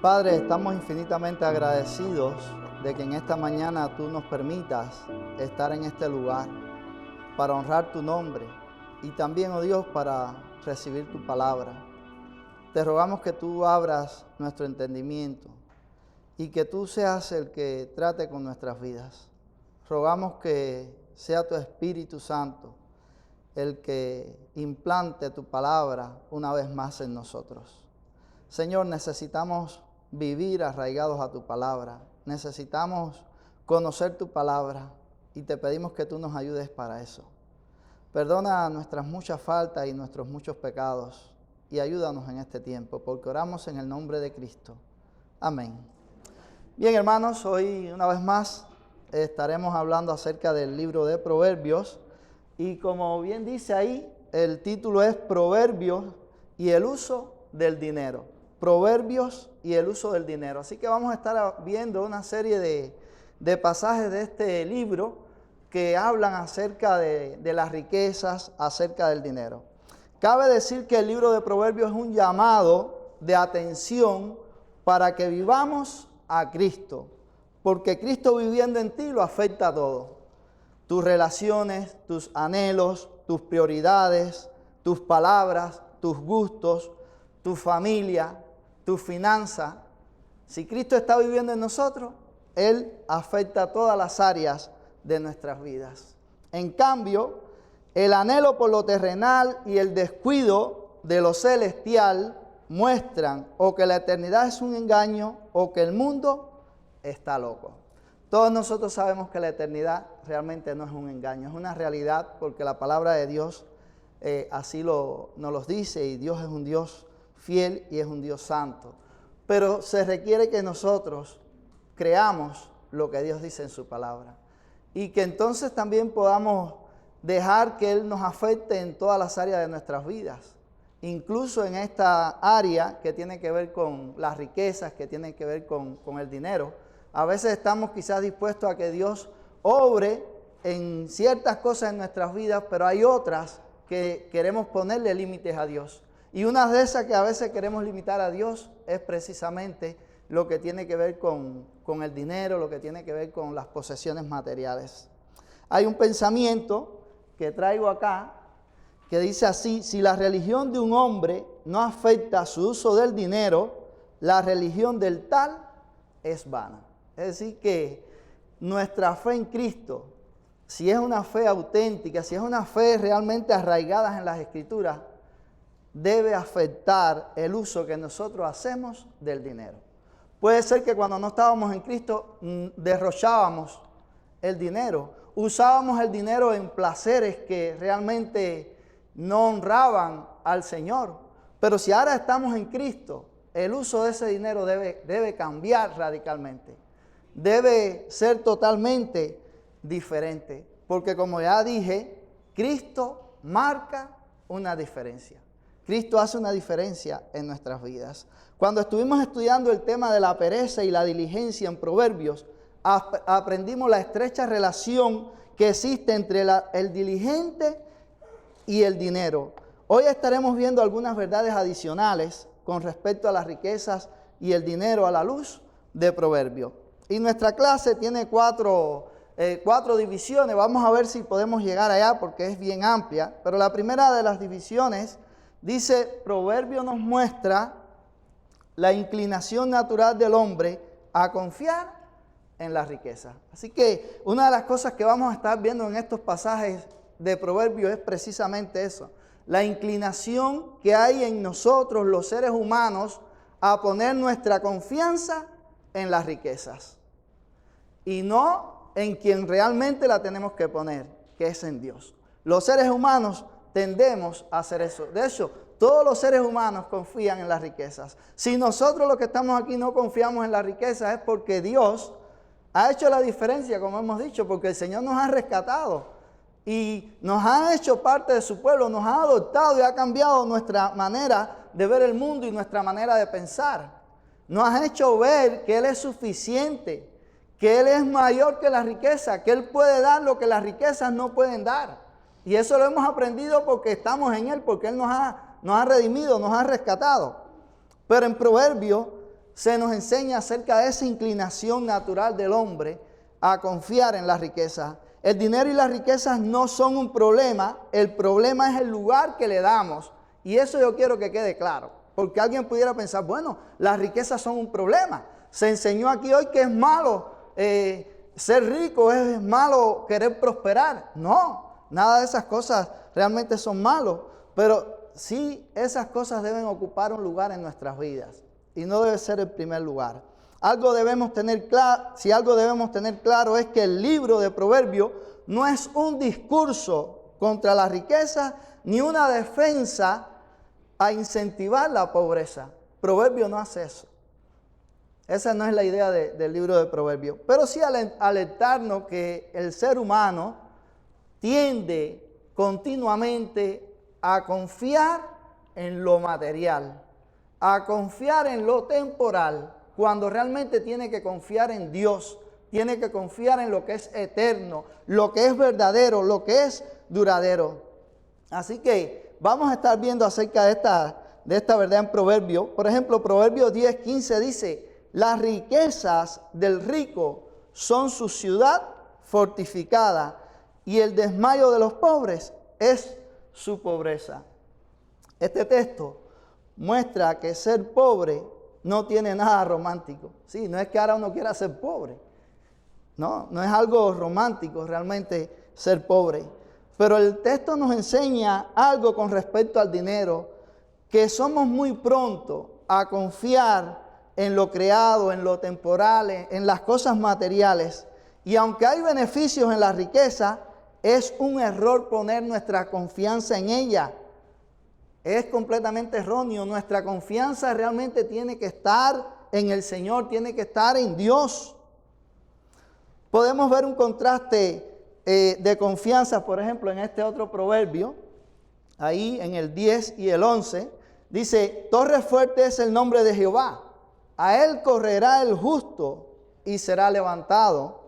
Padre, estamos infinitamente agradecidos de que en esta mañana tú nos permitas estar en este lugar para honrar tu nombre y también, oh Dios, para recibir tu palabra. Te rogamos que tú abras nuestro entendimiento y que tú seas el que trate con nuestras vidas. Rogamos que sea tu Espíritu Santo el que implante tu palabra una vez más en nosotros. Señor, necesitamos vivir arraigados a tu palabra. Necesitamos conocer tu palabra y te pedimos que tú nos ayudes para eso. Perdona nuestras muchas faltas y nuestros muchos pecados y ayúdanos en este tiempo, porque oramos en el nombre de Cristo. Amén. Bien, hermanos, hoy una vez más estaremos hablando acerca del libro de Proverbios y como bien dice ahí, el título es Proverbios y el uso del dinero. Proverbios y el uso del dinero. Así que vamos a estar viendo una serie de pasajes de este libro que hablan acerca de las riquezas, acerca del dinero. Cabe decir que el libro de Proverbios es un llamado de atención para que vivamos a Cristo, porque Cristo viviendo en ti lo afecta a todo. Tus relaciones, tus anhelos, tus prioridades, tus palabras, tus gustos, tu familia, tu finanza. Si Cristo está viviendo en nosotros, Él afecta a todas las áreas de nuestras vidas. En cambio, el anhelo por lo terrenal y el descuido de lo celestial muestran o que la eternidad es un engaño o que el mundo está loco. Todos nosotros sabemos que la eternidad realmente no es un engaño, es una realidad porque la palabra de Dios así nos lo dice y Dios es un Dios fiel y es un Dios santo. Pero se requiere que nosotros creamos lo que Dios dice en su palabra y que entonces también podamos dejar que Él nos afecte en todas las áreas de nuestras vidas, incluso en esta área que tiene que ver con las riquezas, que tiene que ver con el dinero. A veces estamos quizás dispuestos a que Dios obre en ciertas cosas en nuestras vidas, pero hay otras que queremos ponerle límites a Dios. Y una de esas que a veces queremos limitar a Dios es precisamente lo que tiene que ver con el dinero, lo que tiene que ver con las posesiones materiales. Hay un pensamiento que traigo acá que dice así: si la religión de un hombre no afecta su uso del dinero, la religión del tal es vana. Es decir, que nuestra fe en Cristo, si es una fe auténtica, si es una fe realmente arraigada en las Escrituras, debe afectar el uso que nosotros hacemos del dinero. Puede ser que cuando no estábamos en Cristo derrochábamos el dinero, usábamos el dinero en placeres que realmente no honraban al Señor. Pero si ahora estamos en Cristo, el uso de ese dinero debe cambiar radicalmente. Debe ser totalmente diferente. Porque como ya dije, Cristo marca una diferencia. Cristo hace una diferencia en nuestras vidas. Cuando estuvimos estudiando el tema de la pereza y la diligencia en Proverbios, aprendimos la estrecha relación que existe entre el diligente y el dinero. Hoy estaremos viendo algunas verdades adicionales con respecto a las riquezas y el dinero a la luz de Proverbios. Y nuestra clase tiene cuatro divisiones. Vamos a ver si podemos llegar allá porque es bien amplia. Pero la primera de las divisiones dice: Proverbio nos muestra la inclinación natural del hombre a confiar en la riqueza. Así que una de las cosas que vamos a estar viendo en estos pasajes de Proverbios es precisamente eso: la inclinación que hay en nosotros, los seres humanos, a poner nuestra confianza en las riquezas y no en quien realmente la tenemos que poner, que es en Dios. Los seres humanos tendemos a hacer eso. De hecho, todos los seres humanos confían en las riquezas. Si nosotros los que estamos aquí no confiamos en las riquezas es porque Dios ha hecho la diferencia, como hemos dicho, porque el Señor nos ha rescatado y nos ha hecho parte de su pueblo, nos ha adoptado y ha cambiado nuestra manera de ver el mundo y nuestra manera de pensar. Nos ha hecho ver que Él es suficiente, que Él es mayor que la riqueza, que Él puede dar lo que las riquezas no pueden dar. Y eso lo hemos aprendido porque estamos en Él, porque Él nos ha redimido, nos ha rescatado. Pero en Proverbios se nos enseña acerca de esa inclinación natural del hombre a confiar en las riquezas. El dinero y las riquezas no son un problema, el problema es el lugar que le damos. Y eso yo quiero que quede claro, porque alguien pudiera pensar, bueno, las riquezas son un problema. Se enseñó aquí hoy que es malo ser rico, es malo querer prosperar. No, nada de esas cosas realmente son malos, pero sí esas cosas deben ocupar un lugar en nuestras vidas y no debe ser el primer lugar. Si algo debemos tener claro es que el libro de Proverbios no es un discurso contra la riqueza ni una defensa a incentivar la pobreza. Proverbios no hace eso. Esa no es la idea del libro de Proverbios. Pero sí alertarnos que el ser humano tiende continuamente a confiar en lo material, a confiar en lo temporal, cuando realmente tiene que confiar en Dios, tiene que confiar en lo que es eterno, lo que es verdadero, lo que es duradero. Así que vamos a estar viendo acerca de esta verdad en Proverbios. Por ejemplo, Proverbios 10:15 dice: las riquezas del rico son su ciudad fortificada, y el desmayo de los pobres es su pobreza. Este texto muestra que ser pobre no tiene nada romántico. Sí, no es que ahora uno quiera ser pobre. No es algo romántico realmente ser pobre. Pero el texto nos enseña algo con respecto al dinero, que somos muy prontos a confiar en lo creado, en lo temporal, en las cosas materiales. Y aunque hay beneficios en la riqueza, es un error poner nuestra confianza en ella. Es completamente erróneo. Nuestra confianza realmente tiene que estar en el Señor, tiene que estar en Dios. Podemos ver un contraste de confianza, por ejemplo, en este otro proverbio, ahí en el 10 y el 11, dice: torre fuerte es el nombre de Jehová, a él correrá el justo y será levantado.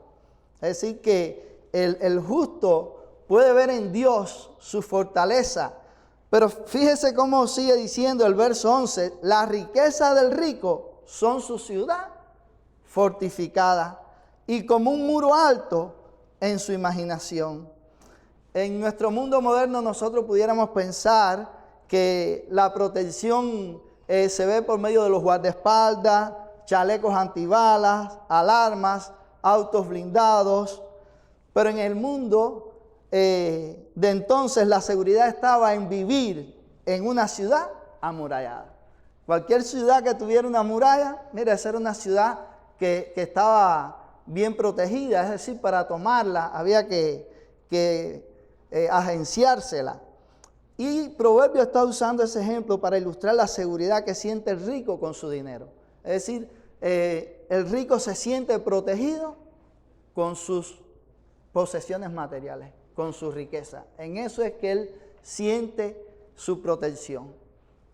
Es decir, que el justo puede ver en Dios su fortaleza. Pero fíjese cómo sigue diciendo el verso 11: la riqueza del rico son su ciudad fortificada, y como un muro alto en su imaginación. En nuestro mundo moderno nosotros pudiéramos pensar que la protección se ve por medio de los guardaespaldas, chalecos antibalas, alarmas, autos blindados. Pero en el mundo de entonces la seguridad estaba en vivir en una ciudad amurallada. Cualquier ciudad que tuviera una muralla, mira, esa era una ciudad que estaba bien protegida, es decir, para tomarla había que agenciársela. Y Proverbio está usando ese ejemplo para ilustrar la seguridad que siente el rico con su dinero. Es decir, el rico se siente protegido con sus posesiones materiales, con su riqueza. En eso es que él siente su protección.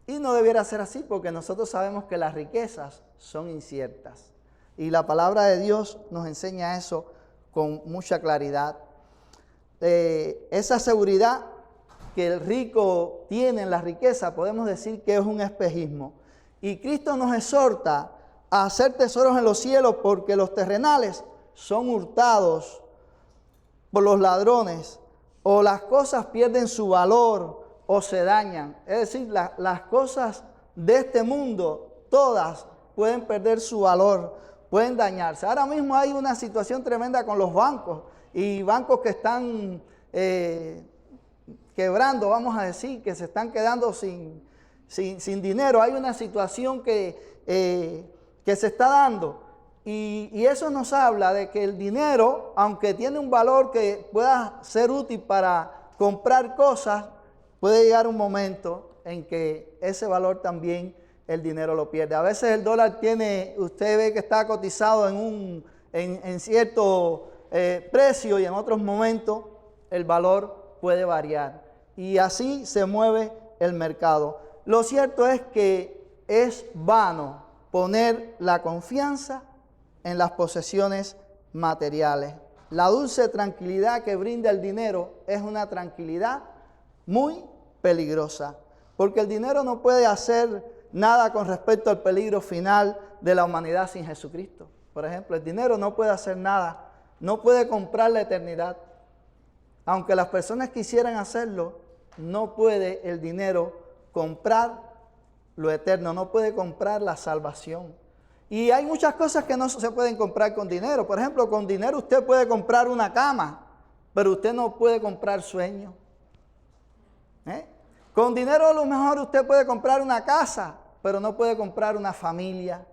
Y no debiera ser así, porque nosotros sabemos que las riquezas son inciertas. Y la palabra de Dios nos enseña eso con mucha claridad. Esa seguridad que el rico tiene en la riqueza, podemos decir que es un espejismo. Y Cristo nos exhorta a hacer tesoros en los cielos, porque los terrenales son hurtados por los ladrones, o las cosas pierden su valor o se dañan. Es decir, las cosas de este mundo, todas pueden perder su valor, pueden dañarse. Ahora mismo hay una situación tremenda con los bancos, y bancos que están quebrando, vamos a decir, que se están quedando sin dinero. Hay una situación que se está dando, y eso nos habla de que el dinero, aunque tiene un valor que pueda ser útil para comprar cosas, puede llegar un momento en que ese valor también el dinero lo pierde. A veces el dólar usted ve que está cotizado en cierto precio, y en otros momentos el valor puede variar. Y así se mueve el mercado. Lo cierto es que es vano poner la confianza en las posesiones materiales. La dulce tranquilidad que brinda el dinero es una tranquilidad muy peligrosa, porque el dinero no puede hacer nada con respecto al peligro final de la humanidad sin Jesucristo. Por ejemplo, el dinero no puede hacer nada, no puede comprar la eternidad. Aunque las personas quisieran hacerlo, no puede el dinero comprar lo eterno, no puede comprar la salvación. Y hay muchas cosas que no se pueden comprar con dinero. Por ejemplo, con dinero usted puede comprar una cama, pero usted no puede comprar sueño. Con dinero a lo mejor usted puede comprar una casa, pero no puede comprar una familia.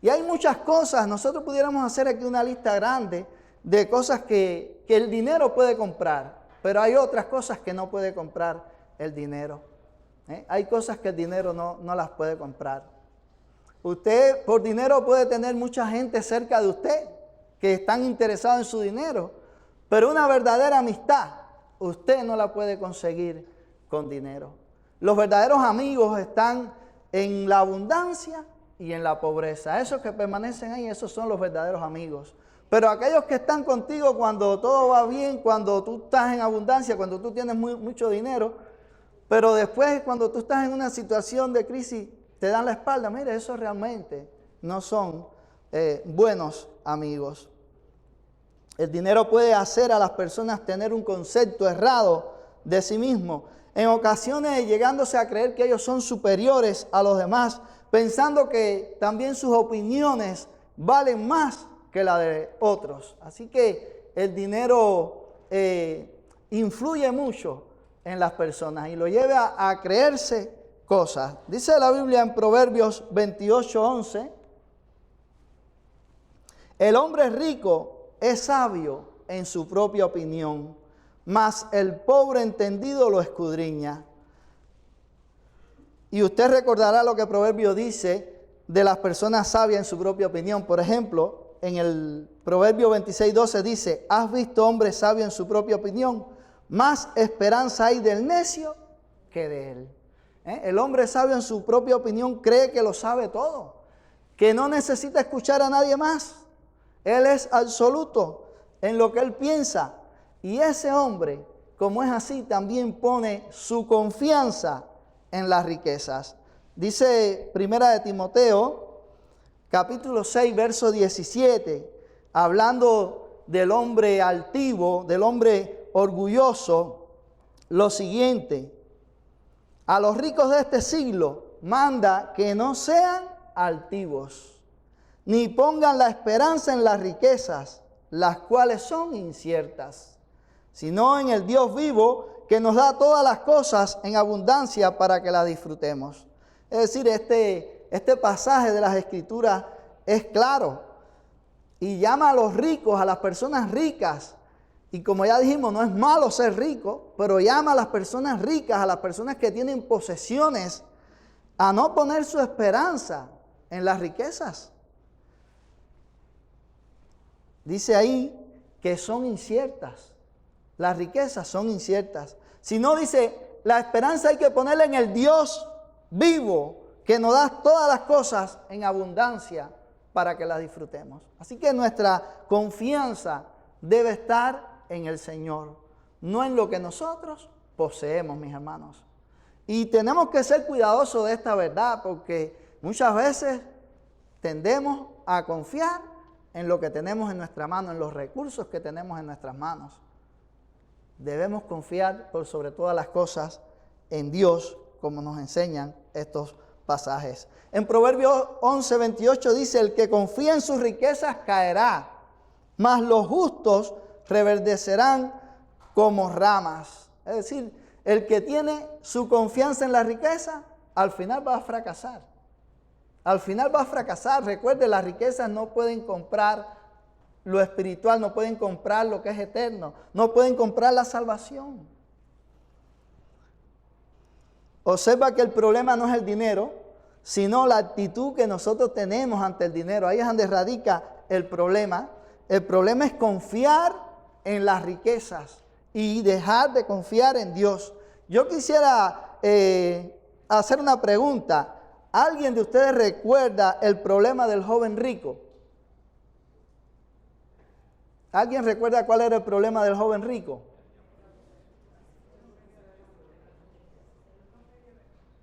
Y hay muchas cosas, nosotros pudiéramos hacer aquí una lista grande de cosas que el dinero puede comprar, pero hay otras cosas que no puede comprar el dinero. Hay cosas que el dinero no las puede comprar. Usted por dinero puede tener mucha gente cerca de usted que están interesados en su dinero, pero una verdadera amistad usted no la puede conseguir con dinero. Los verdaderos amigos están en la abundancia y en la pobreza. Esos que permanecen ahí, esos son los verdaderos amigos. Pero aquellos que están contigo cuando todo va bien, cuando tú estás en abundancia, cuando tú tienes mucho dinero, pero después cuando tú estás en una situación de crisis, te dan la espalda. Mire, esos realmente no son buenos amigos. El dinero puede hacer a las personas tener un concepto errado de sí mismo. En ocasiones llegándose a creer que ellos son superiores a los demás, pensando que también sus opiniones valen más que la de otros. Así que el dinero influye mucho en las personas y lo lleva a creerse cosas. Dice la Biblia en Proverbios 28:11, el hombre rico es sabio en su propia opinión, mas el pobre entendido lo escudriña. Y usted recordará lo que Proverbio dice de las personas sabias en su propia opinión. Por ejemplo, en el Proverbio 26:12 dice, ¿has visto hombre sabio en su propia opinión? Más esperanza hay del necio que de él. El hombre sabio en su propia opinión cree que lo sabe todo, que no necesita escuchar a nadie más. Él es absoluto en lo que él piensa. Y ese hombre, como es así, también pone su confianza en las riquezas. Dice Primera de Timoteo, capítulo 6, verso 17, hablando del hombre altivo, del hombre orgulloso, lo siguiente: a los ricos de este siglo manda que no sean altivos, ni pongan la esperanza en las riquezas, las cuales son inciertas, sino en el Dios vivo, que nos da todas las cosas en abundancia para que las disfrutemos. Es decir, este pasaje de las Escrituras es claro y llama a los ricos, a las personas ricas. Y como ya dijimos, no es malo ser rico, pero llama a las personas ricas, a las personas que tienen posesiones, a no poner su esperanza en las riquezas. Dice ahí que son inciertas. Las riquezas son inciertas. Si no, dice, la esperanza hay que ponerla en el Dios vivo, que nos da todas las cosas en abundancia para que las disfrutemos. Así que nuestra confianza debe estar en el Señor, no en lo que nosotros poseemos, mis hermanos. Y tenemos que ser cuidadosos de esta verdad, porque muchas veces tendemos a confiar en lo que tenemos en nuestra mano, en los recursos que tenemos en nuestras manos. Debemos confiar por sobre todas las cosas en Dios, como nos enseñan estos pasajes. En Proverbios 11:28 dice, el que confía en sus riquezas caerá, mas los justos reverdecerán como ramas. Es decir, el que tiene su confianza en la riqueza, al final va a fracasar. Al final va a fracasar. Recuerde, las riquezas no pueden comprar lo espiritual, no pueden comprar lo que es eterno, no pueden comprar la salvación. Observa que el problema no es el dinero, sino la actitud que nosotros tenemos ante el dinero. Ahí es donde radica el problema. El problema es confiar en las riquezas y dejar de confiar en Dios. Yo quisiera hacer una pregunta. ¿Alguien de ustedes recuerda el problema del joven rico? ¿Alguien recuerda cuál era el problema del joven rico?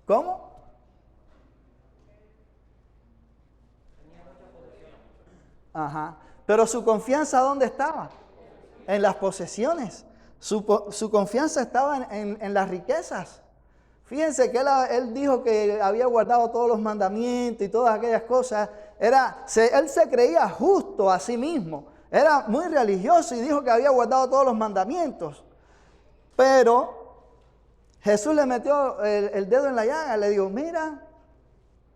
¿Cómo? Ajá. Pero su confianza, ¿dónde estaba? En las posesiones. Su confianza estaba en las riquezas. Fíjense que él dijo que había guardado todos los mandamientos y todas aquellas cosas. Él se creía justo a sí mismo. Era muy religioso y dijo que había guardado todos los mandamientos. Pero Jesús le metió el dedo en la llaga y le dijo, mira,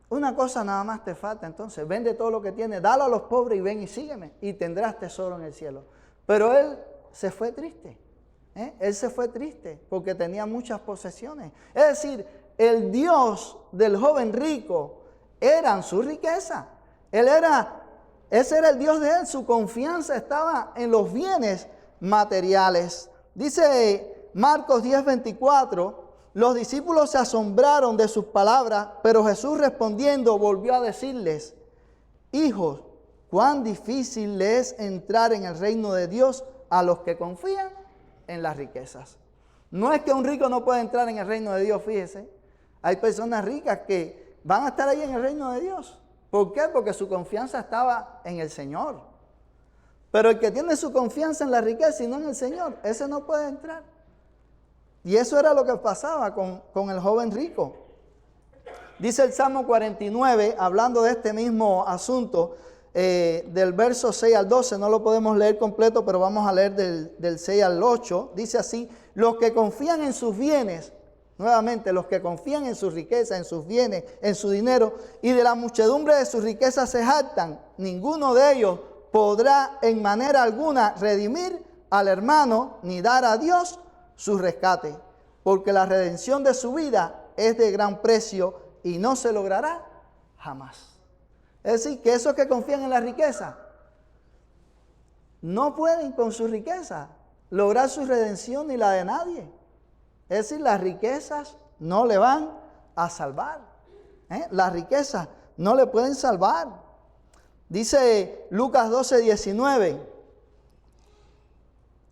una cosa nada más te falta. Entonces, vende todo lo que tienes, dalo a los pobres y ven y sígueme y tendrás tesoro en el cielo. Pero él se fue triste. Él se fue triste porque tenía muchas posesiones. Es decir, el Dios del joven rico eran su riqueza. Ese era el Dios de él. Su confianza estaba en los bienes materiales. Dice Marcos 10:24, los discípulos se asombraron de sus palabras, pero Jesús respondiendo volvió a decirles, hijos, cuán difícil le es entrar en el reino de Dios a los que confían en las riquezas. No es que un rico no pueda entrar en el reino de Dios, fíjese. Hay personas ricas que van a estar ahí en el reino de Dios. ¿Por qué? Porque su confianza estaba en el Señor. Pero el que tiene su confianza en la riqueza y no en el Señor, ese no puede entrar. Y eso era lo que pasaba con el joven rico. Dice el Salmo 49, hablando de este mismo asunto, del verso 6 al 12, no lo podemos leer completo, pero vamos a leer del 6 al 8. Dice así, los que confían en sus bienes, nuevamente, los que confían en su riqueza, en sus bienes, en su dinero, y de la muchedumbre de sus riquezas se jactan, ninguno de ellos podrá en manera alguna redimir al hermano, ni dar a Dios su rescate, porque la redención de su vida es de gran precio y no se logrará jamás. Es decir, que esos que confían en la riqueza no pueden con su riqueza lograr su redención ni la de nadie. Es decir, las riquezas no le van a salvar. Las riquezas no le pueden salvar. Dice Lucas 12:19,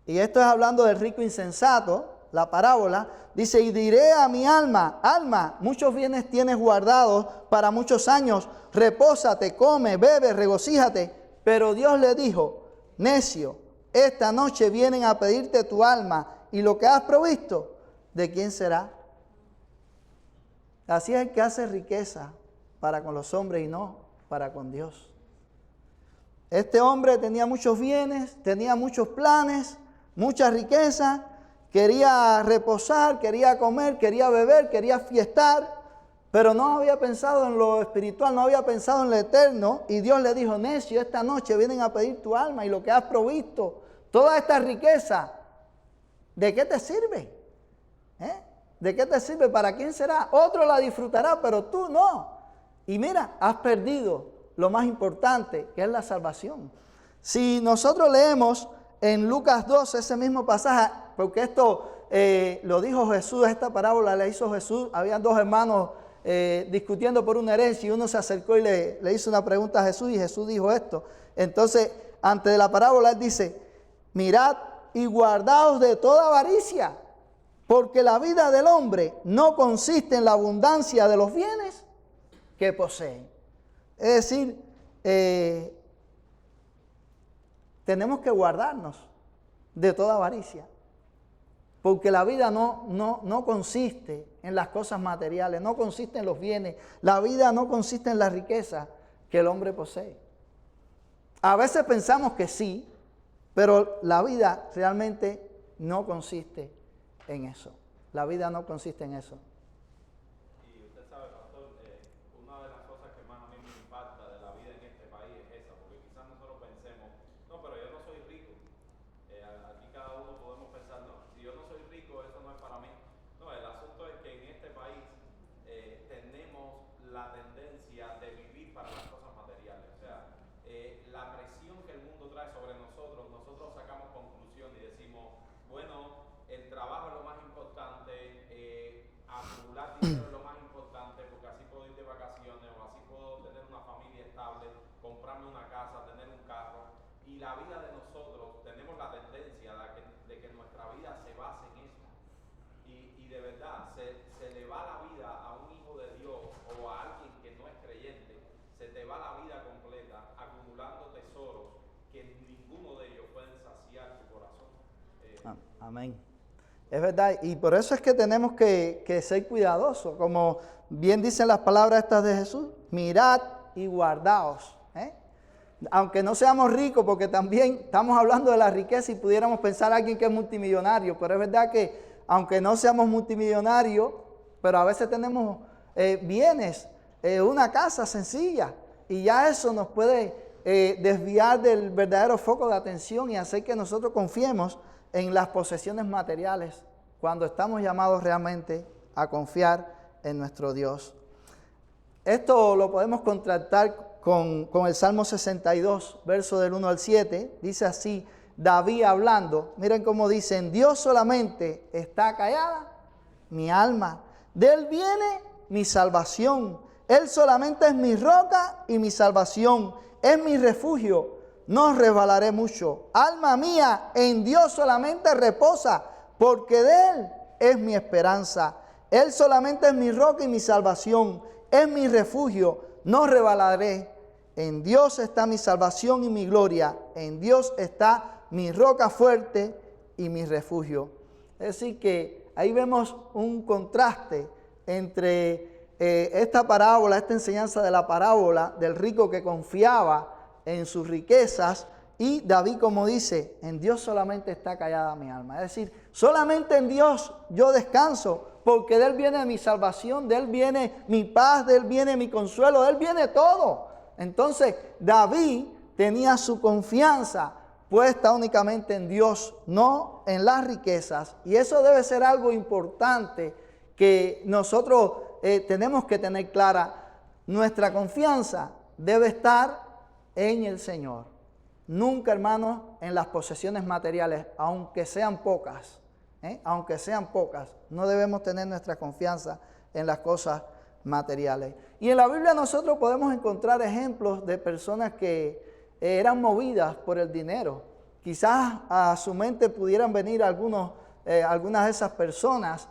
y esto es hablando del rico insensato, la parábola, dice, y diré a mi alma, alma, muchos bienes tienes guardados para muchos años, repósate, come, bebe, regocíjate. Pero Dios le dijo, necio, esta noche vienen a pedirte tu alma, y lo que has provisto, ¿de quién será? Así es el que hace riqueza para con los hombres y no para con Dios. Este hombre tenía muchos bienes, tenía muchos planes, mucha riqueza, quería reposar, quería comer, quería beber, quería fiestar, pero no había pensado en lo espiritual, no había pensado en lo eterno. Y Dios le dijo, necio, esta noche vienen a pedir tu alma y lo que has provisto, toda esta riqueza, ¿de qué te sirve? ¿De qué te sirve? ¿Para quién será? Otro la disfrutará, pero tú no. Y mira, has perdido lo más importante, que es la salvación. Si nosotros leemos en Lucas 2, ese mismo pasaje, porque esto lo dijo Jesús, esta parábola la hizo Jesús. Habían dos hermanos discutiendo por una herencia y uno se acercó y le hizo una pregunta a Jesús y Jesús dijo esto. Entonces, antes de la parábola, él dice, mirad y guardaos de toda avaricia, porque la vida del hombre no consiste en la abundancia de los bienes que poseen. Es decir, tenemos que guardarnos de toda avaricia, porque la vida no consiste en las cosas materiales, no consiste en los bienes, la vida no consiste en la riqueza que el hombre posee. A veces pensamos que sí, pero la vida realmente no consiste en eso. La vida no consiste en eso. Y usted sabe, pastor, una de las cosas que más a mí me impacta de la vida en este país es esa, porque quizás nosotros pensemos, no, pero yo no soy rico. Aquí cada uno podemos pensar, no, si yo no soy rico, eso no es para mí. No, el asunto es que en este país tenemos la tendencia de vivir para las cosas materiales. O sea, la presión que el mundo trae sobre nosotros, nosotros sacamos conclusión y decimos, bueno, el trabajo es lo más importante, acumular dinero es lo más importante, porque así puedo ir de vacaciones o así puedo tener una familia estable, comprarme una casa, tener un carro. Y la vida de nosotros, tenemos la tendencia de que nuestra vida se base en eso. Y de verdad, se le va la vida a un hijo de Dios o a alguien que no es creyente, se te va la vida completa acumulando tesoros Amén. Es verdad, y por eso es que tenemos que ser cuidadosos, como bien dicen las palabras estas de Jesús, mirad y guardaos. Aunque no seamos ricos, porque también estamos hablando de la riqueza y pudiéramos pensar a alguien que es multimillonario, pero es verdad que aunque no seamos multimillonarios, pero a veces tenemos bienes, una casa sencilla, y ya eso nos puede desviar del verdadero foco de atención y hacer que nosotros confiemos en las posesiones materiales, cuando estamos llamados realmente a confiar en nuestro Dios. Esto lo podemos contrastar con el Salmo 62, verso del 1 al 7. Dice así, David hablando, miren cómo dice, en Dios solamente está callada mi alma, de Él viene mi salvación. Él solamente es mi roca y mi salvación, es mi refugio, no resbalaré mucho. Alma mía, en Dios solamente reposa, porque de Él es mi esperanza. Él solamente es mi roca y mi salvación, es mi refugio, no resbalaré. En Dios está mi salvación y mi gloria, en Dios está mi roca fuerte y mi refugio. Es decir que ahí vemos un contraste entre esta parábola, esta enseñanza de la parábola del rico que confiaba en sus riquezas, y David como dice, en Dios solamente está callada mi alma. Es decir, solamente en Dios yo descanso, porque de Él viene mi salvación, de Él viene mi paz, de Él viene mi consuelo, de Él viene todo. Entonces David tenía su confianza puesta únicamente en Dios, no en las riquezas, y eso debe ser algo importante que nosotros tenemos que tener clara. Nuestra confianza debe estar en el Señor. Nunca, hermanos, en las posesiones materiales, aunque sean pocas. Aunque sean pocas, no debemos tener nuestra confianza en las cosas materiales. Y en la Biblia nosotros podemos encontrar ejemplos de personas que eran movidas por el dinero. Quizás a su mente pudieran venir algunas de esas personas.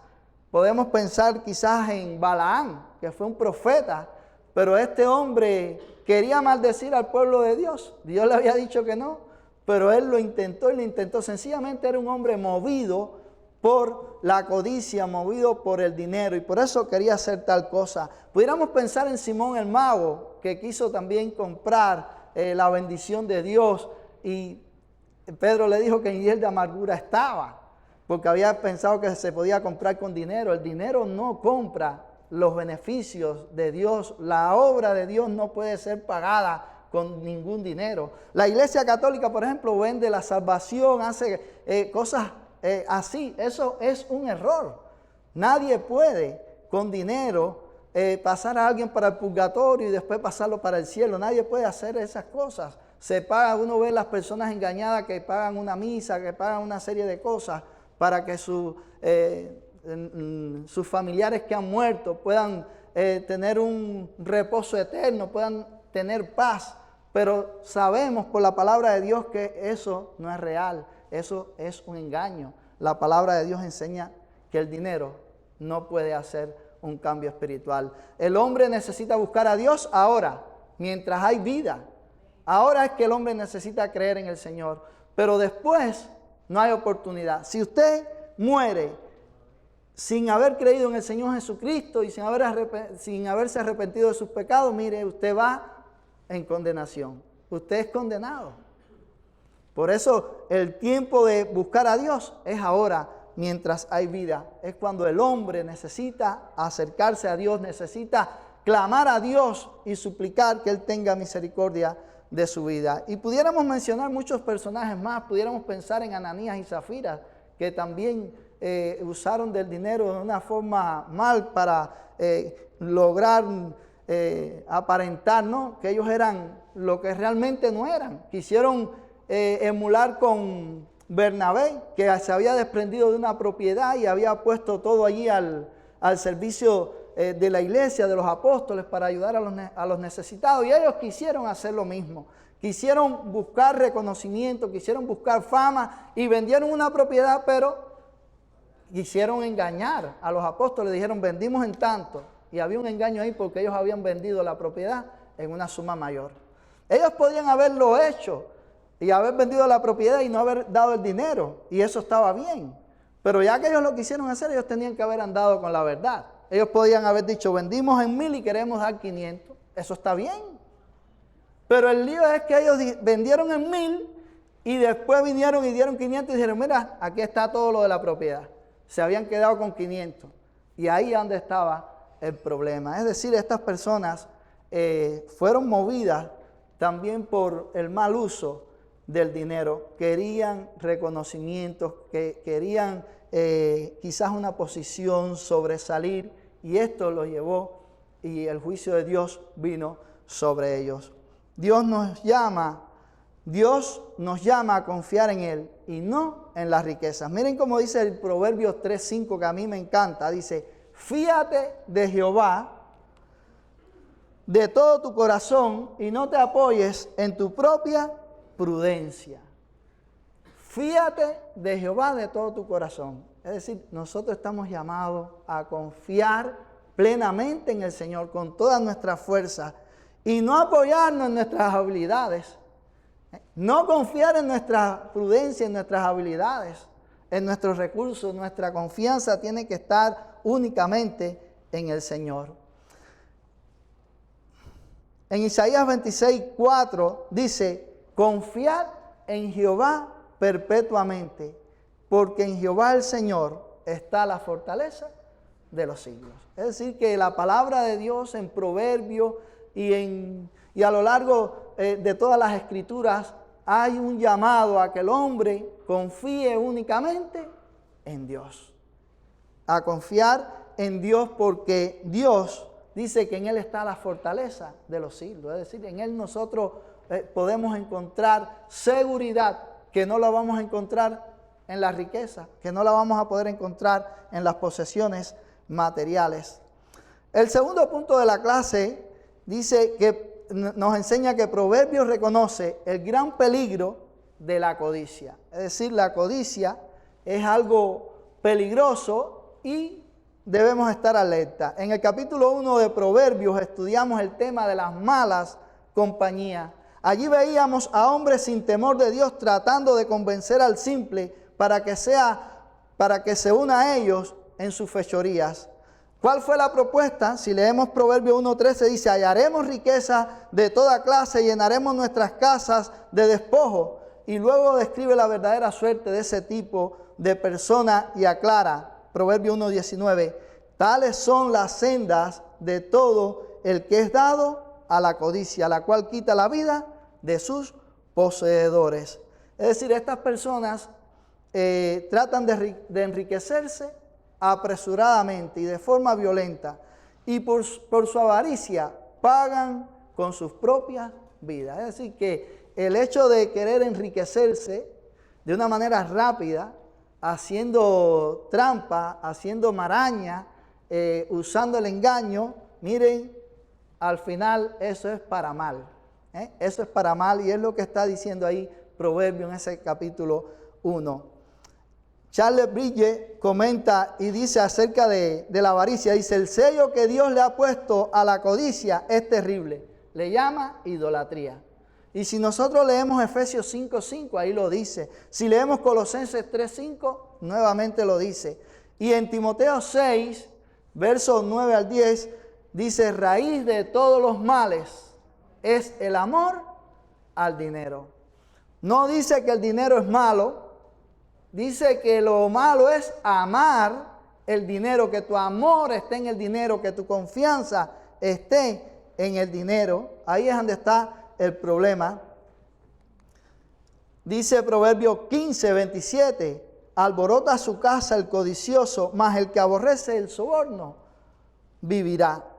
Podemos pensar quizás en Balaam, que fue un profeta, pero este hombre quería maldecir al pueblo de Dios. Dios le había dicho que no, pero él lo intentó y lo intentó. Sencillamente era un hombre movido por la codicia, movido por el dinero, y por eso quería hacer tal cosa. Pudiéramos pensar en Simón el mago, que quiso también comprar la bendición de Dios, y Pedro le dijo que en hiel de amargura estaba, porque había pensado que se podía comprar con dinero. El dinero no compra los beneficios de Dios. La obra de Dios no puede ser pagada con ningún dinero. La Iglesia Católica, por ejemplo, vende la salvación, hace cosas así. Eso es un error. Nadie puede con dinero pasar a alguien para el purgatorio y después pasarlo para el cielo. Nadie puede hacer esas cosas. Se paga, uno ve las personas engañadas que pagan una misa, que pagan una serie de cosas para que sus familiares que han muerto puedan tener un reposo eterno, puedan tener paz. Pero sabemos por la palabra de Dios que eso no es real, eso es un engaño. La palabra de Dios enseña que el dinero no puede hacer un cambio espiritual. El hombre necesita buscar a Dios ahora, mientras hay vida. Ahora es que el hombre necesita creer en el Señor, pero después no hay oportunidad. Si usted muere sin haber creído en el Señor Jesucristo y sin haberse arrepentido de sus pecados, mire, usted va en condenación. Usted es condenado. Por eso el tiempo de buscar a Dios es ahora, mientras hay vida. Es cuando el hombre necesita acercarse a Dios, necesita clamar a Dios y suplicar que Él tenga misericordia de su vida. Y pudiéramos mencionar muchos personajes más. Pudiéramos pensar en Ananías y Zafira, que también usaron del dinero de una forma mal para lograr aparentar, ¿no?, que ellos eran lo que realmente no eran. Quisieron emular con Bernabé, que se había desprendido de una propiedad y había puesto todo allí al servicio de la iglesia, de los apóstoles, para ayudar a los necesitados. Y ellos quisieron hacer lo mismo. Quisieron buscar reconocimiento, quisieron buscar fama y vendieron una propiedad, pero quisieron engañar a los apóstoles. Dijeron, vendimos en tanto. Y había un engaño ahí porque ellos habían vendido la propiedad en una suma mayor. Ellos podían haberlo hecho, y haber vendido la propiedad y no haber dado el dinero, y eso estaba bien. Pero ya que ellos lo quisieron hacer, ellos tenían que haber andado con la verdad. Ellos podían haber dicho, vendimos en 1,000 y queremos dar 500. Eso está bien. Pero el lío es que ellos vendieron en 1,000 y después vinieron y dieron 500 y dijeron, mira, aquí está todo lo de la propiedad. Se habían quedado con 500. Y ahí es donde estaba el problema. Es decir, estas personas fueron movidas también por el mal uso del dinero. Querían reconocimientos, querían quizás una posición, sobresalir, y esto lo llevó y el juicio de Dios vino sobre ellos. Dios nos llama a confiar en Él y no en las riquezas. Miren cómo dice el Proverbios 3:5, que a mí me encanta. Dice, fíate de Jehová de todo tu corazón y no te apoyes en tu propia prudencia. Fíate de Jehová de todo tu corazón. Es decir, nosotros estamos llamados a confiar plenamente en el Señor con todas nuestras fuerzas y no apoyarnos en nuestras habilidades. No confiar en nuestra prudencia, en nuestras habilidades, en nuestros recursos. Nuestra confianza tiene que estar únicamente en el Señor. En Isaías 26:4 dice, confiad en Jehová perpetuamente, porque en Jehová el Señor está la fortaleza de los siglos. Es decir, que la palabra de Dios en Proverbios y a lo largo de todas las Escrituras hay un llamado a que el hombre confíe únicamente en Dios. A confiar en Dios, porque Dios dice que en Él está la fortaleza de los siglos. Es decir, en Él nosotros podemos encontrar seguridad que no la vamos a encontrar en la riqueza, que no la vamos a poder encontrar en las posesiones materiales. El segundo punto de la clase dice que nos enseña que Proverbios reconoce el gran peligro de la codicia. Es decir, la codicia es algo peligroso y debemos estar alerta. En el capítulo 1 de Proverbios estudiamos el tema de las malas compañías. Allí veíamos a hombres sin temor de Dios tratando de convencer al simple para que se una a ellos en sus fechorías. ¿Cuál fue la propuesta? Si leemos Proverbios 1:13 dice, hallaremos riqueza de toda clase, llenaremos nuestras casas de despojo. Y luego describe la verdadera suerte de ese tipo de persona y aclara, Proverbios 1:19, tales son las sendas de todo el que es dado a la codicia, la cual quita la vida de sus poseedores. Es decir, estas personas tratan de enriquecerse apresuradamente y de forma violenta, y por su avaricia pagan con sus propias vidas. Es decir, que el hecho de querer enriquecerse de una manera rápida, haciendo trampa, haciendo maraña, usando el engaño, miren, al final eso es para mal. Eso es para mal, y es lo que está diciendo ahí Proverbios en ese capítulo 1. Charles Bridges comenta y dice acerca de la avaricia, dice, el sello que Dios le ha puesto a la codicia es terrible, le llama idolatría. Y si nosotros leemos Efesios 5:5, ahí lo dice. Si leemos Colosenses 3:5, nuevamente lo dice. Y en Timoteo 6, versos 9 al 10, dice, raíz de todos los males es el amor al dinero. No dice que el dinero es malo, dice que lo malo es amar el dinero, que tu amor esté en el dinero, que tu confianza esté en el dinero. Ahí es donde está el problema. Dice Proverbios 15:27, alborota su casa el codicioso, mas el que aborrece el soborno vivirá.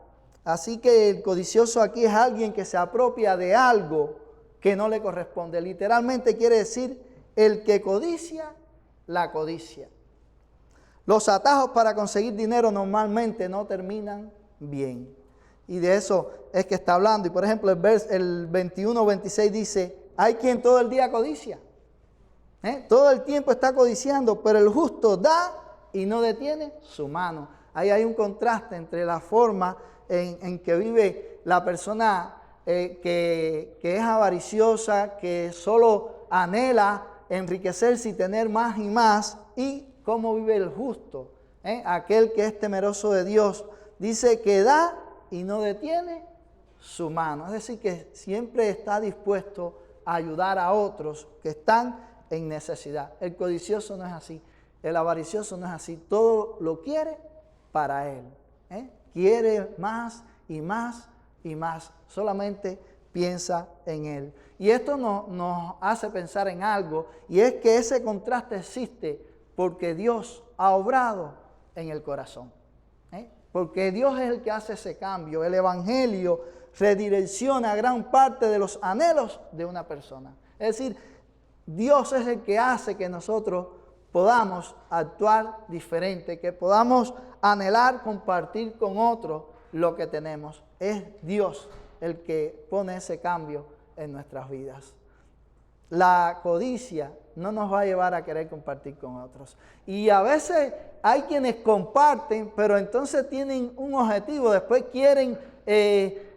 Así que el codicioso aquí es alguien que se apropia de algo que no le corresponde. Literalmente quiere decir el que codicia la codicia. Los atajos para conseguir dinero normalmente no terminan bien. Y de eso es que está hablando. Y por ejemplo, el 21-26 dice, hay quien todo el día codicia. Todo el tiempo está codiciando, pero el justo da y no detiene su mano. Ahí hay un contraste entre la forma en que vive la persona que es avariciosa, que solo anhela enriquecerse y tener más y más. ¿Y cómo vive el justo? Aquel que es temeroso de Dios. Dice que da y no detiene su mano. Es decir, que siempre está dispuesto a ayudar a otros que están en necesidad. El codicioso no es así. El avaricioso no es así. Todo lo quiere para él. Quiere más y más y más. Solamente piensa en él. Y esto nos hace pensar en algo, y es que ese contraste existe porque Dios ha obrado en el corazón. Porque Dios es el que hace ese cambio. El Evangelio redirecciona gran parte de los anhelos de una persona. Es decir, Dios es el que hace que nosotros podamos actuar diferente, que podamos anhelar compartir con otros lo que tenemos. Es Dios el que pone ese cambio en nuestras vidas. La codicia no nos va a llevar a querer compartir con otros. Y a veces hay quienes comparten, pero entonces tienen un objetivo. Después quieren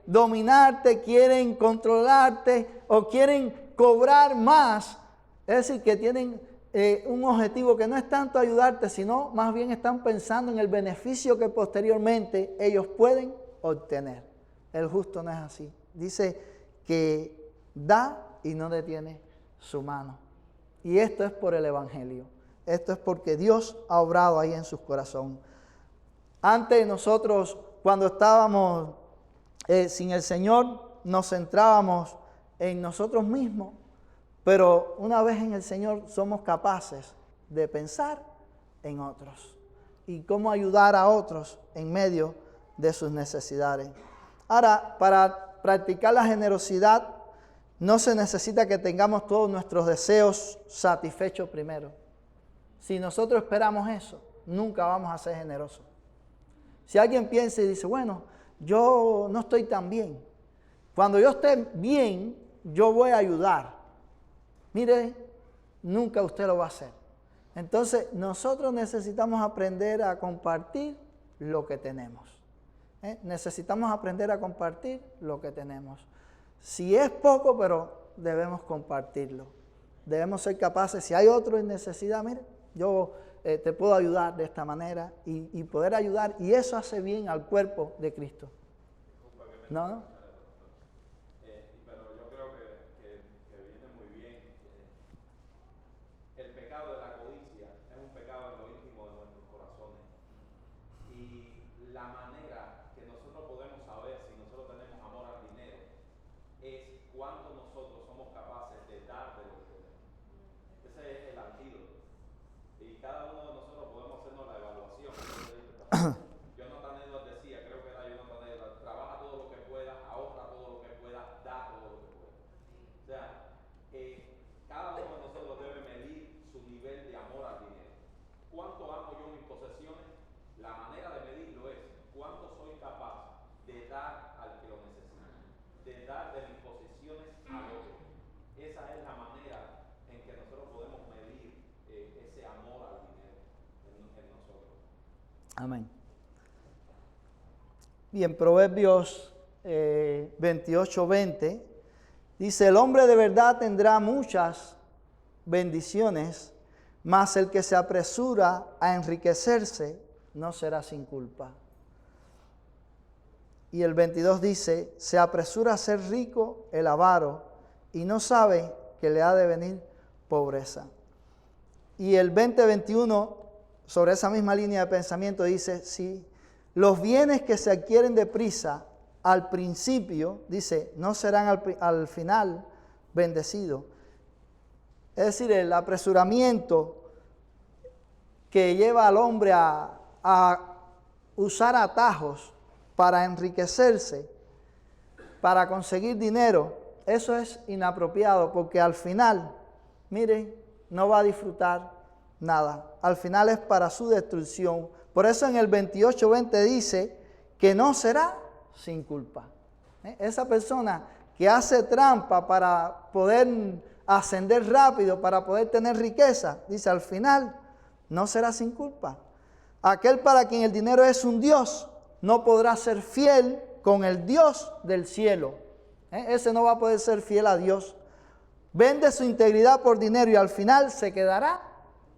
dominarte, quieren controlarte o quieren cobrar más. Es decir, que tienen un objetivo que no es tanto ayudarte, sino más bien están pensando en el beneficio que posteriormente ellos pueden obtener. El justo no es así. Dice que da y no detiene su mano. Y esto es por el Evangelio. Esto es porque Dios ha obrado ahí en su corazón. Antes nosotros, cuando estábamos sin el Señor, nos centrábamos en nosotros mismos. Pero una vez en el Señor somos capaces de pensar en otros. Y cómo ayudar a otros en medio de sus necesidades. Ahora, para practicar la generosidad, no se necesita que tengamos todos nuestros deseos satisfechos primero. Si nosotros esperamos eso, nunca vamos a ser generosos. Si alguien piensa y dice, bueno, yo no estoy tan bien. Cuando yo esté bien, yo voy a ayudar. Mire, nunca usted lo va a hacer. Entonces, nosotros necesitamos aprender a compartir lo que tenemos. Necesitamos aprender a compartir lo que tenemos. Si es poco, pero debemos compartirlo. Debemos ser capaces, si hay otro en necesidad, mire, yo te puedo ayudar de esta manera y poder ayudar. Y eso hace bien al cuerpo de Cristo. ¿No? Pero yo creo que viene muy bien. El pecado de la codicia es un pecado en lo íntimo de nuestros corazones. Y la manera que nosotros podemos saber si nosotros tenemos amor al dinero es cuánto nosotros somos capaces de dar de lo que tenemos. Ese es el antídoto. Y cada uno de nosotros podemos hacernos la evaluación. Jonathan Edwards decía, creo que era Jonathan Edwards, trabaja todo lo que pueda, ahorra todo lo que pueda, da todo lo que pueda. O sea, cada uno de nosotros debe medir su nivel de amor al dinero. ¿Cuánto amo yo mis posesiones? La manera de medirlo es cuánto soy capaz de dar al que lo necesita, de dar de mis posesiones al otro. Esa es la manera en que nosotros podemos medir ese amor al dinero en nosotros. Amén. Bien, Proverbios 28:20 dice, el hombre de verdad tendrá muchas bendiciones, mas el que se apresura a enriquecerse no será sin culpa. Y el 22 dice, se apresura a ser rico el avaro y no sabe que le ha de venir pobreza. Y el 20-21, sobre esa misma línea de pensamiento, dice, si los bienes que se adquieren deprisa al principio, dice, no serán al final bendecidos. Es decir, el apresuramiento que lleva al hombre a usar atajos para enriquecerse, para conseguir dinero, eso es inapropiado porque al final, miren, no va a disfrutar nada. Al final es para su destrucción. Por eso en el 28:20 dice que no será sin culpa. Esa persona que hace trampa para poder ascender rápido, para poder tener riqueza, dice al final no será sin culpa. Aquel para quien el dinero es un Dios, no podrá ser fiel con el Dios del cielo. Ese no va a poder ser fiel a Dios. Vende su integridad por dinero y al final se quedará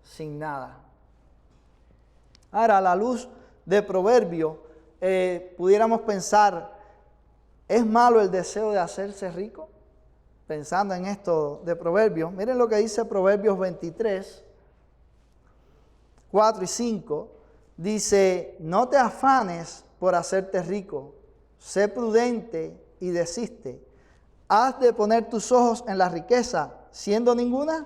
sin nada. Ahora, a la luz de Proverbio, pudiéramos pensar, ¿es malo el deseo de hacerse rico? Pensando en esto de Proverbios, miren lo que dice Proverbios 23, 4 y 5. Dice, no te afanes por hacerte rico, sé prudente y desiste. Has de poner tus ojos en la riqueza, siendo ninguna,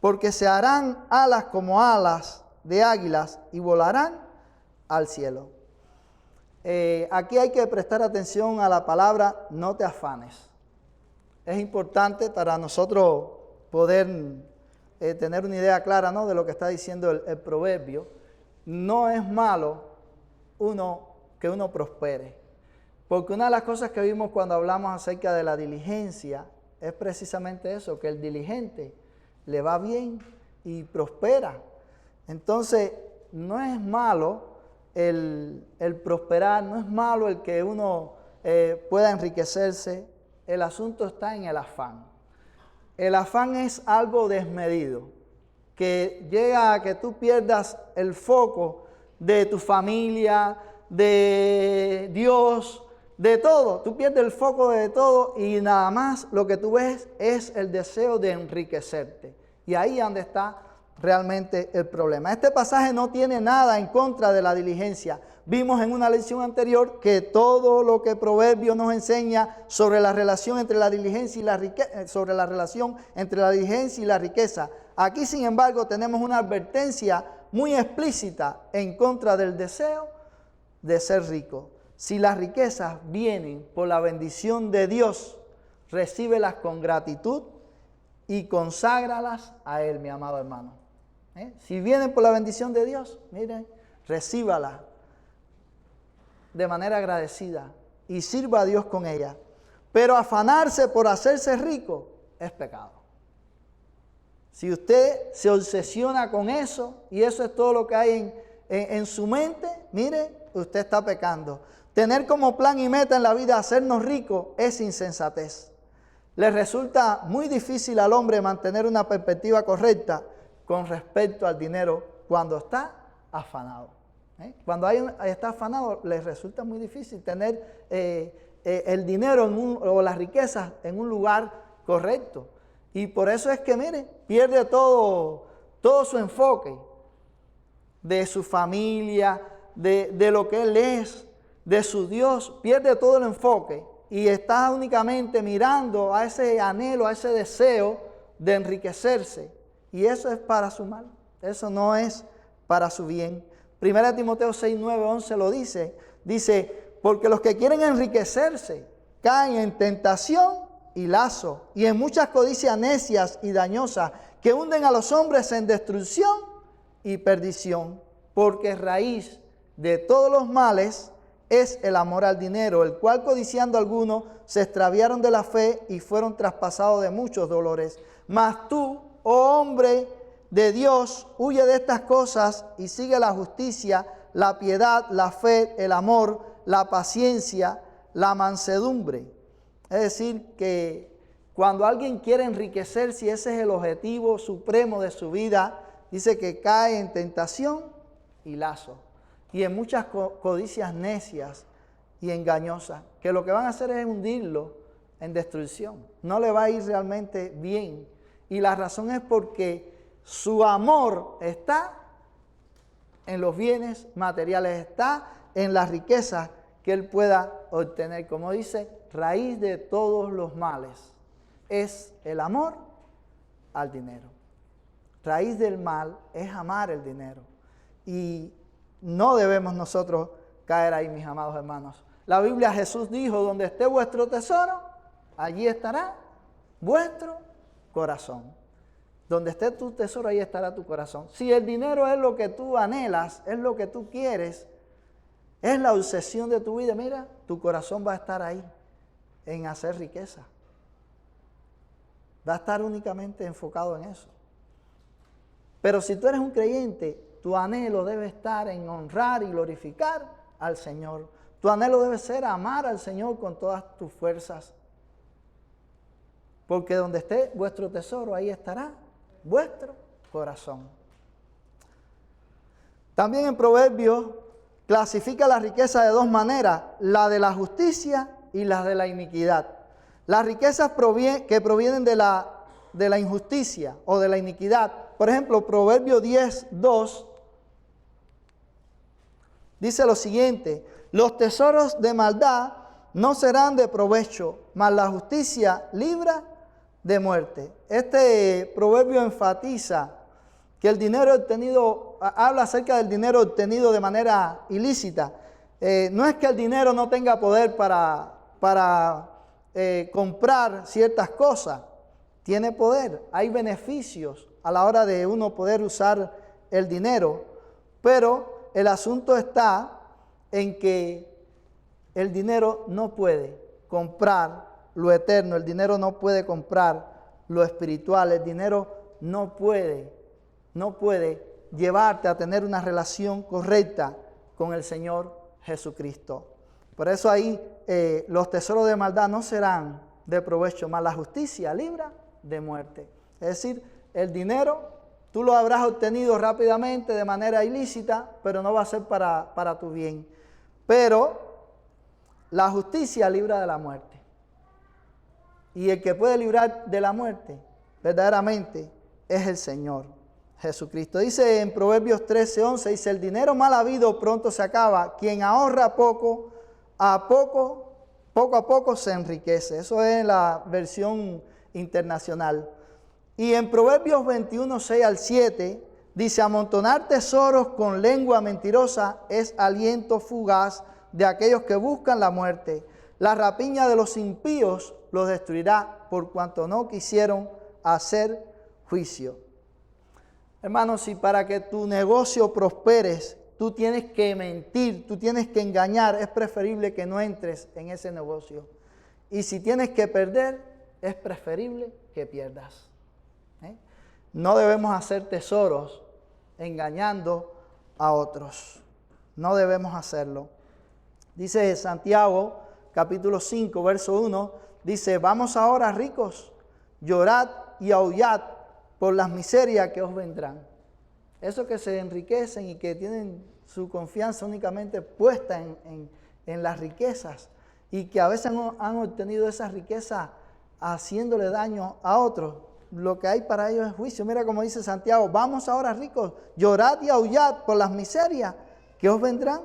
porque se harán alas como alas de águilas y volarán al cielo. Aquí hay que prestar atención a la palabra no te afanes. Es importante para nosotros poder tener una idea clara, ¿no?, de lo que está diciendo el proverbio. No es malo que uno prospere. Porque una de las cosas que vimos cuando hablamos acerca de la diligencia es precisamente eso, que el diligente le va bien y prospera. Entonces, no es malo el prosperar, no es malo el que uno pueda enriquecerse. El asunto está en el afán. El afán es algo desmedido, que llega a que tú pierdas el foco de tu familia, de Dios, de todo. Tú pierdes el foco de todo y nada más lo que tú ves es el deseo de enriquecerte. Y ahí es donde está realmente el problema. Este pasaje no tiene nada en contra de la diligencia. Vimos en una lección anterior que todo lo que Proverbios nos enseña sobre la relación entre la diligencia y la riqueza, sobre la relación entre la diligencia y la riqueza. Aquí, sin embargo, tenemos una advertencia muy explícita en contra del deseo de ser rico. Si las riquezas vienen por la bendición de Dios, recíbelas con gratitud y conságralas a Él, mi amado hermano. Si vienen por la bendición de Dios, miren, recíbalas de manera agradecida y sirva a Dios con ella. Pero afanarse por hacerse rico es pecado. Si usted se obsesiona con eso y eso es todo lo que hay en su mente, mire, usted está pecando. Tener como plan y meta en la vida hacernos ricos es insensatez. Le resulta muy difícil al hombre mantener una perspectiva correcta con respecto al dinero cuando está afanado. Cuando está afanado, le resulta muy difícil tener el dinero o las riquezas en un lugar correcto. Y por eso es que, mire, pierde todo su enfoque de su familia, de lo que él es, de su Dios, pierde todo el enfoque y está únicamente mirando a ese anhelo, a ese deseo de enriquecerse. Y eso es para su mal, eso no es para su bien. 1 Timoteo 6, 9, 11 lo dice, porque los que quieren enriquecerse caen en tentación y lazo, y en muchas codicias necias y dañosas, que hunden a los hombres en destrucción y perdición, porque raíz de todos los males es el amor al dinero, el cual codiciando algunos se extraviaron de la fe y fueron traspasados de muchos dolores. Mas tú, oh hombre de Dios, huye de estas cosas y sigue la justicia, la piedad, la fe, el amor, la paciencia, la mansedumbre. Es decir, que cuando alguien quiere enriquecerse, si ese es el objetivo supremo de su vida, dice que cae en tentación y lazo, y en muchas codicias necias y engañosas, que lo que van a hacer es hundirlo en destrucción. No le va a ir realmente bien. Y la razón es porque su amor está en los bienes materiales, está en las riquezas que él pueda obtener. Como dice, raíz de todos los males es el amor al dinero. Raíz del mal es amar el dinero. Y no debemos nosotros caer ahí, mis amados hermanos. La Biblia, Jesús dijo, donde esté vuestro tesoro, allí estará vuestro corazón. Donde esté tu tesoro, ahí estará tu corazón. Si el dinero es lo que tú anhelas, es lo que tú quieres, es la obsesión de tu vida, mira, tu corazón va a estar ahí, en hacer riqueza. Va a estar únicamente enfocado en eso. Pero si tú eres un creyente, tu anhelo debe estar en honrar y glorificar al Señor. Tu anhelo debe ser amar al Señor con todas tus fuerzas. porque donde esté vuestro tesoro, ahí estará vuestro corazón. También en Proverbios clasifica la riqueza de dos maneras, la de la justicia y la de la iniquidad. Las riquezas que provienen de la injusticia o de la iniquidad. Por ejemplo, Proverbio 10:2 dice lo siguiente: los tesoros de maldad no serán de provecho, mas la justicia libra de muerte. Este proverbio enfatiza que el dinero obtenido, habla acerca del dinero obtenido de manera ilícita. No es que el dinero no tenga poder para comprar ciertas cosas. Tiene poder, hay beneficios a la hora de uno poder usar el dinero, pero el asunto está en que el dinero no puede comprar lo eterno, el dinero no puede comprar lo espiritual, el dinero no puede llevarte a tener una relación correcta con el Señor Jesucristo. Por eso ahí los tesoros de maldad no serán de provecho, mas la justicia libra de muerte. Es decir, el dinero tú lo habrás obtenido rápidamente de manera ilícita, pero no va a ser para tu bien. Pero la justicia libra de la muerte. Y el que puede librar de la muerte verdaderamente es el Señor Jesucristo. Dice en Proverbios 13:11, dice: el dinero mal habido pronto se acaba, quien ahorra poco a poco se enriquece. Eso es en la versión internacional. Y en Proverbios 21:6-7 dice: amontonar tesoros con lengua mentirosa es aliento fugaz de aquellos que buscan la muerte. La rapiña de los impíos los destruirá por cuanto no quisieron hacer juicio. Hermanos, si para que tu negocio prosperes, tú tienes que mentir, tú tienes que engañar, es preferible que no entres en ese negocio. Y si tienes que perder, es preferible que pierdas. No debemos hacer tesoros engañando a otros. No debemos hacerlo. Dice Santiago, capítulo 5, verso 1, dice: vamos ahora, ricos, llorad y aullad por las miserias que os vendrán. Esos que se enriquecen y que tienen su confianza únicamente puesta en las riquezas y que a veces han obtenido esa riqueza haciéndole daño a otros, lo que hay para ellos es juicio. Mira como dice Santiago: vamos ahora, ricos, llorad y aullad por las miserias que os vendrán.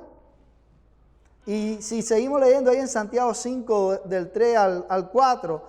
Y si seguimos leyendo ahí en Santiago 5, del 3 al 4,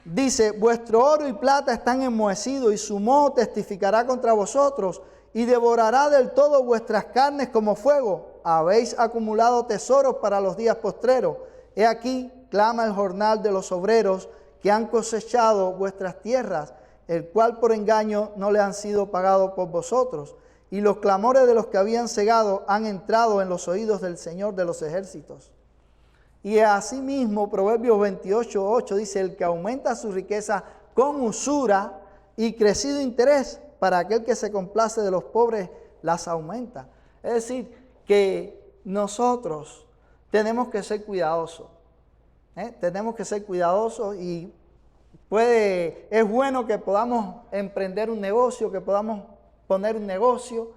dice: vuestro oro y plata están enmohecidos, y su moho testificará contra vosotros, y devorará del todo vuestras carnes como fuego. Habéis acumulado tesoros para los días postreros. He aquí, clama el jornal de los obreros que han cosechado vuestras tierras, el cual por engaño no le han sido pagados por vosotros. Y los clamores de los que habían cegado han entrado en los oídos del Señor de los ejércitos. Y asimismo, Proverbios 28:8 dice: el que aumenta su riqueza con usura y crecido interés, para aquel que se complace de los pobres, las aumenta. Es decir, que nosotros tenemos que ser cuidadosos. Tenemos que ser cuidadosos y es bueno que podamos emprender un negocio, que podamos poner un negocio,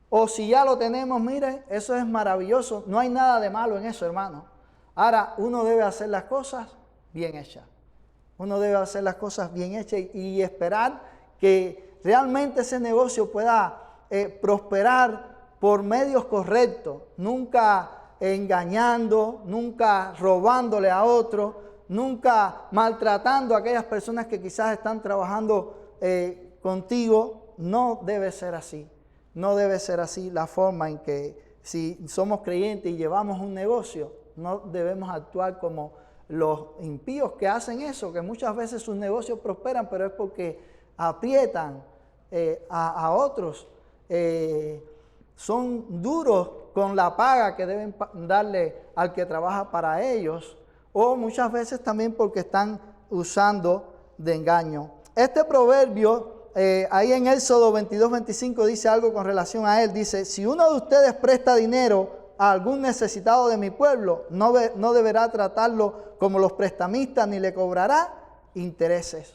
o si ya lo tenemos, mire, eso es maravilloso. No hay nada de malo en eso, hermano. Ahora, uno debe hacer las cosas bien hechas. Uno debe hacer las cosas bien hechas y esperar que realmente ese negocio pueda prosperar por medios correctos, nunca engañando, nunca robándole a otro, nunca maltratando a aquellas personas que quizás están trabajando contigo. No debe ser así. No debe ser así la forma en que, si somos creyentes y llevamos un negocio, no debemos actuar como los impíos que hacen eso, que muchas veces sus negocios prosperan, pero es porque aprietan a otros. Son duros con la paga que deben darle al que trabaja para ellos, o muchas veces también porque están usando de engaño. Este proverbio, ahí en Éxodo 22:25 dice algo con relación a él. Dice: si uno de ustedes presta dinero a algún necesitado de mi pueblo, no deberá tratarlo como los prestamistas, ni le cobrará intereses.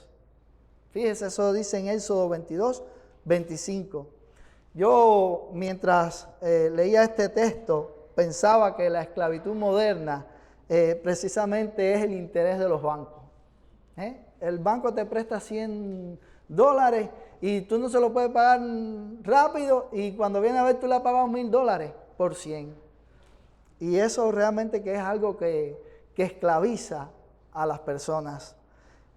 Fíjese, eso dice en Éxodo 22, 25. Yo, mientras leía este texto, pensaba que la esclavitud moderna precisamente es el interés de los bancos. El banco te presta $100 y tú no se lo puedes pagar rápido, y cuando viene a ver tú le has pagado $1,000 por 100. Y eso realmente que es algo que esclaviza a las personas.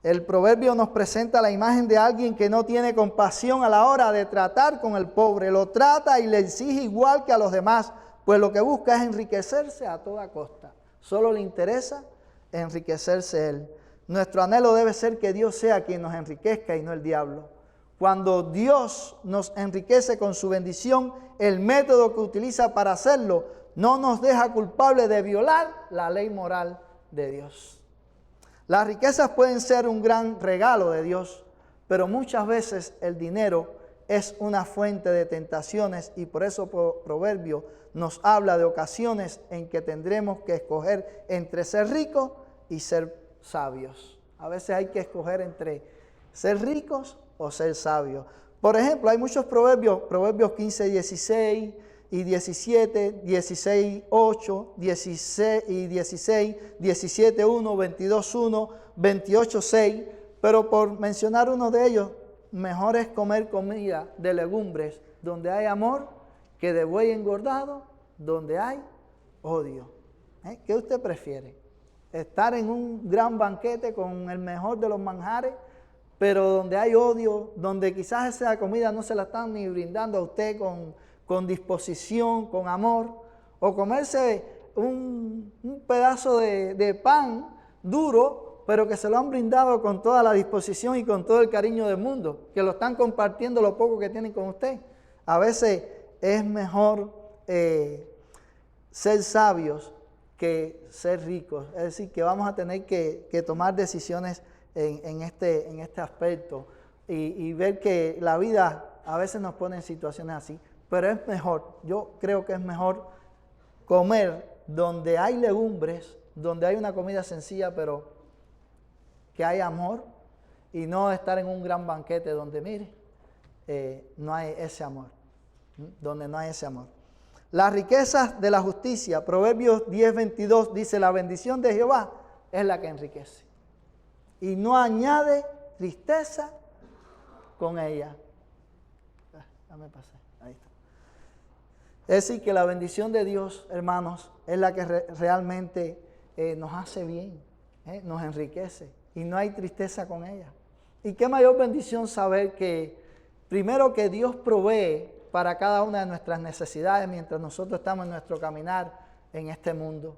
El proverbio nos presenta la imagen de alguien que no tiene compasión a la hora de tratar con el pobre. Lo trata y le exige igual que a los demás, pues lo que busca es enriquecerse a toda costa. Solo le interesa enriquecerse él. Nuestro anhelo debe ser que Dios sea quien nos enriquezca y no el diablo. Cuando Dios nos enriquece con su bendición, el método que utiliza para hacerlo no nos deja culpables de violar la ley moral de Dios. Las riquezas pueden ser un gran regalo de Dios, pero muchas veces el dinero es una fuente de tentaciones, y por eso Proverbio nos habla de ocasiones en que tendremos que escoger entre ser ricos y ser sabios. A veces hay que escoger entre ser ricos o ser sabios. Por ejemplo, hay muchos proverbios, Proverbios 15, 16 y 17, 16, 8, 16 y 16, 17, 1, 22, 1, 28, 6. Pero por mencionar uno de ellos, mejor es comer comida de legumbres donde hay amor que de buey engordado donde hay odio. ¿Qué usted prefiere? ¿Estar en un gran banquete con el mejor de los manjares, pero donde hay odio, donde quizás esa comida no se la están ni brindando a usted con disposición, con amor? O comerse un pedazo de pan duro, pero que se lo han brindado con toda la disposición y con todo el cariño del mundo, que lo están compartiendo lo poco que tienen con usted. A veces es mejor ser sabios que ser ricos. Es decir, que vamos a tener que tomar decisiones en este aspecto y ver que la vida a veces nos pone en situaciones así. Pero es mejor, yo creo que es mejor comer donde hay legumbres, donde hay una comida sencilla, pero que hay amor, y no estar en un gran banquete donde, mire, no hay ese amor, donde no hay ese amor. Las riquezas de la justicia, Proverbios 10, 22, dice: la bendición de Jehová es la que enriquece, y no añade tristeza con ella. Dame pasar, ahí está. Es decir, que la bendición de Dios, hermanos, es la que realmente nos hace bien, nos enriquece, y no hay tristeza con ella. Y qué mayor bendición saber que, primero, que Dios provee para cada una de nuestras necesidades mientras nosotros estamos en nuestro caminar en este mundo,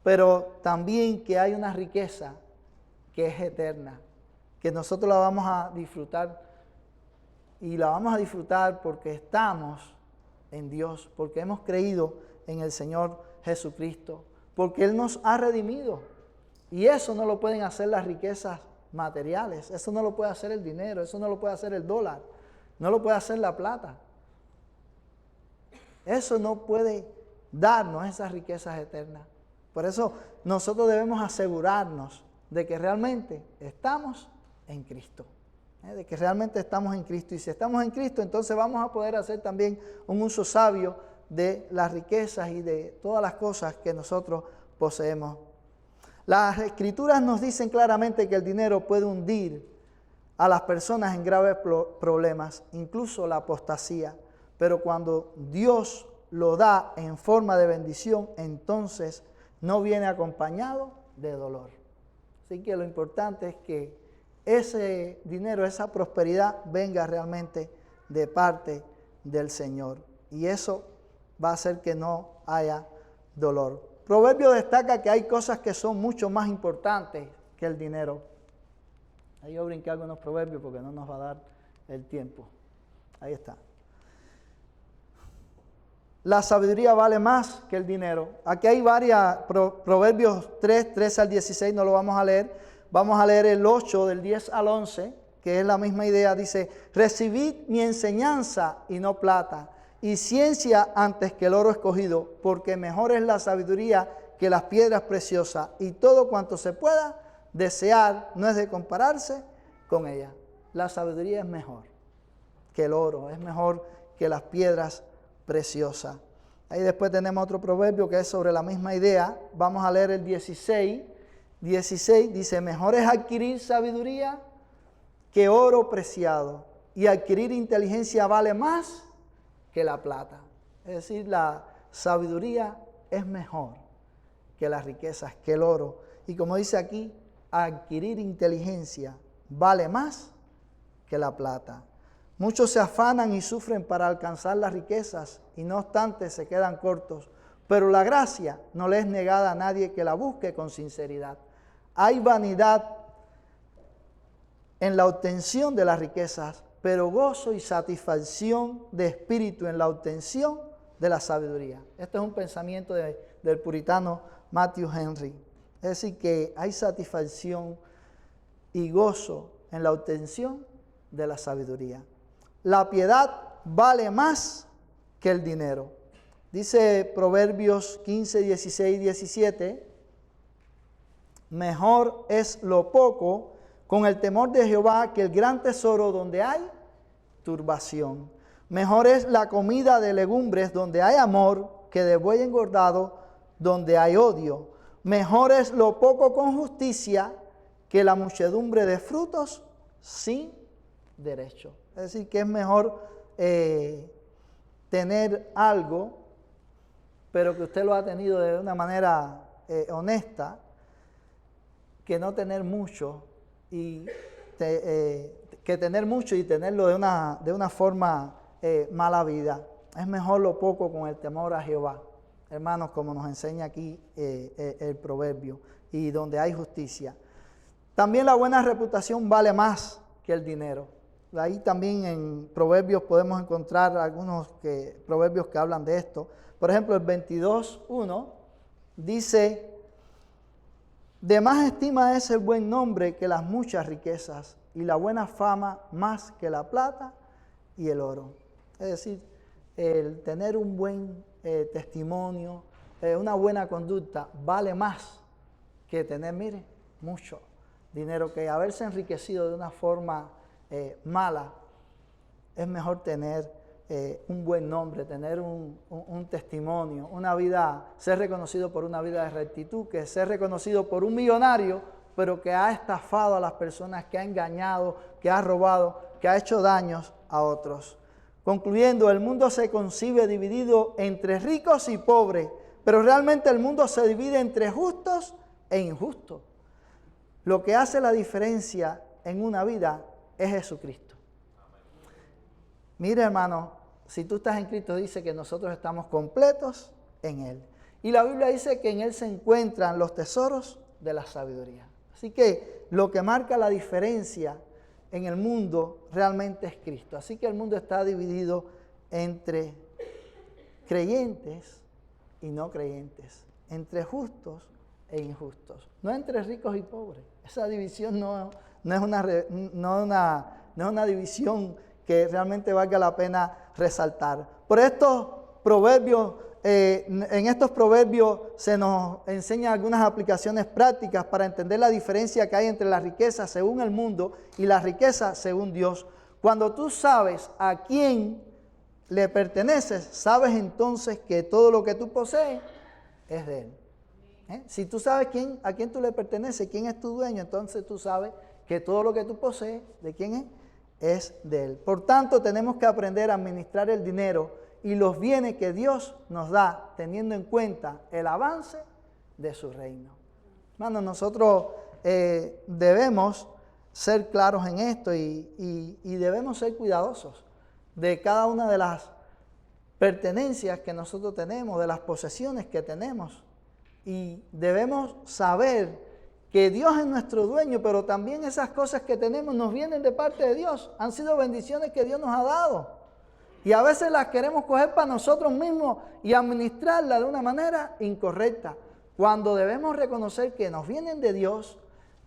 pero también que hay una riqueza que es eterna, que nosotros la vamos a disfrutar, y la vamos a disfrutar porque estamos en Dios, porque hemos creído en el Señor Jesucristo, porque Él nos ha redimido, y eso no lo pueden hacer las riquezas materiales, eso no lo puede hacer el dinero, eso no lo puede hacer el dólar, no lo puede hacer la plata. Eso no puede darnos esas riquezas eternas. Por eso nosotros debemos asegurarnos de que realmente estamos en Cristo. De que realmente estamos en Cristo. Y si estamos en Cristo, entonces vamos a poder hacer también un uso sabio de las riquezas y de todas las cosas que nosotros poseemos. Las Escrituras nos dicen claramente que el dinero puede hundir a las personas en graves problemas, incluso la apostasía. Pero cuando Dios lo da en forma de bendición, entonces no viene acompañado de dolor. Así que lo importante es que ese dinero, esa prosperidad venga realmente de parte del Señor. Y eso va a hacer que no haya dolor. Proverbio destaca que hay cosas que son mucho más importantes que el dinero. Ahí yo brinqué algunos proverbios porque no nos va a dar el tiempo. Ahí está. La sabiduría vale más que el dinero. Aquí hay varias, Proverbios 3, 13 al 16, no lo vamos a leer. Vamos a leer el 8, del 10 al 11, que es la misma idea. Dice: recibid mi enseñanza y no plata, y ciencia antes que el oro escogido, porque mejor es la sabiduría que las piedras preciosas, y todo cuanto se pueda desear, no es de compararse con ella. La sabiduría es mejor que el oro, es mejor que las piedras preciosas. Ahí después tenemos otro proverbio que es sobre la misma idea. Vamos a leer el 16. 16 dice, mejor es adquirir sabiduría que oro preciado, y adquirir inteligencia vale más que la plata. Es decir, la sabiduría es mejor que las riquezas, que el oro. Y como dice aquí, adquirir inteligencia vale más que la plata. Muchos se afanan y sufren para alcanzar las riquezas y no obstante se quedan cortos. Pero la gracia no le es negada a nadie que la busque con sinceridad. Hay vanidad en la obtención de las riquezas, pero gozo y satisfacción de espíritu en la obtención de la sabiduría. Este es un pensamiento del puritano Matthew Henry. Es decir, que hay satisfacción y gozo en la obtención de la sabiduría. La piedad vale más que el dinero. Dice Proverbios 15, 16 y 17, mejor es lo poco con el temor de Jehová que el gran tesoro donde hay turbación. Mejor es la comida de legumbres donde hay amor que de buey engordado donde hay odio. Mejor es lo poco con justicia que la muchedumbre de frutos sin derecho. Es decir, que es mejor tener algo, pero que usted lo ha tenido de una manera honesta, que no tener mucho y que tener mucho y tenerlo de una forma mala vida. Es mejor lo poco con el temor a Jehová, hermanos, como nos enseña aquí el proverbio, y donde hay justicia. También la buena reputación vale más que el dinero. Ahí también en Proverbios podemos encontrar algunos proverbios que hablan de esto. Por ejemplo, el 22:1 dice, de más estima es el buen nombre que las muchas riquezas, y la buena fama más que la plata y el oro. Es decir, el tener un buen testimonio, una buena conducta, vale más que tener, mire, mucho dinero, que haberse enriquecido de una forma mala. Es mejor tener un buen nombre, tener un testimonio, una vida, ser reconocido por una vida de rectitud, que ser reconocido por un millonario, pero que ha estafado a las personas, que ha engañado, que ha robado, que ha hecho daños a otros. Concluyendo, el mundo se concibe dividido entre ricos y pobres, pero realmente el mundo se divide entre justos e injustos. Lo que hace la diferencia en una vida es Jesucristo. Mira, hermano, si tú estás en Cristo, dice que nosotros estamos completos en Él. Y la Biblia dice que en Él se encuentran los tesoros de la sabiduría. Así que lo que marca la diferencia en el mundo realmente es Cristo. Así que el mundo está dividido entre creyentes y no creyentes, entre justos e injustos, no entre ricos y pobres. Esa división no es una división que realmente valga la pena resaltar. Por estos proverbios, en estos proverbios se nos enseñan algunas aplicaciones prácticas para entender la diferencia que hay entre la riqueza según el mundo y la riqueza según Dios. Cuando tú sabes a quién le perteneces, sabes entonces que todo lo que tú posees es de Él. Si tú sabes a quién tú le perteneces, quién es tu dueño, entonces tú sabes que todo lo que tú posees, ¿de quién es de Él. Por tanto, tenemos que aprender a administrar el dinero y los bienes que Dios nos da, teniendo en cuenta el avance de su reino. Hermanos, nosotros debemos ser claros en esto y debemos ser cuidadosos de cada una de las pertenencias que nosotros tenemos, de las posesiones que tenemos. Y debemos saber que Dios es nuestro dueño, pero también esas cosas que tenemos nos vienen de parte de Dios. Han sido bendiciones que Dios nos ha dado. Y a veces las queremos coger para nosotros mismos y administrarlas de una manera incorrecta, cuando debemos reconocer que nos vienen de Dios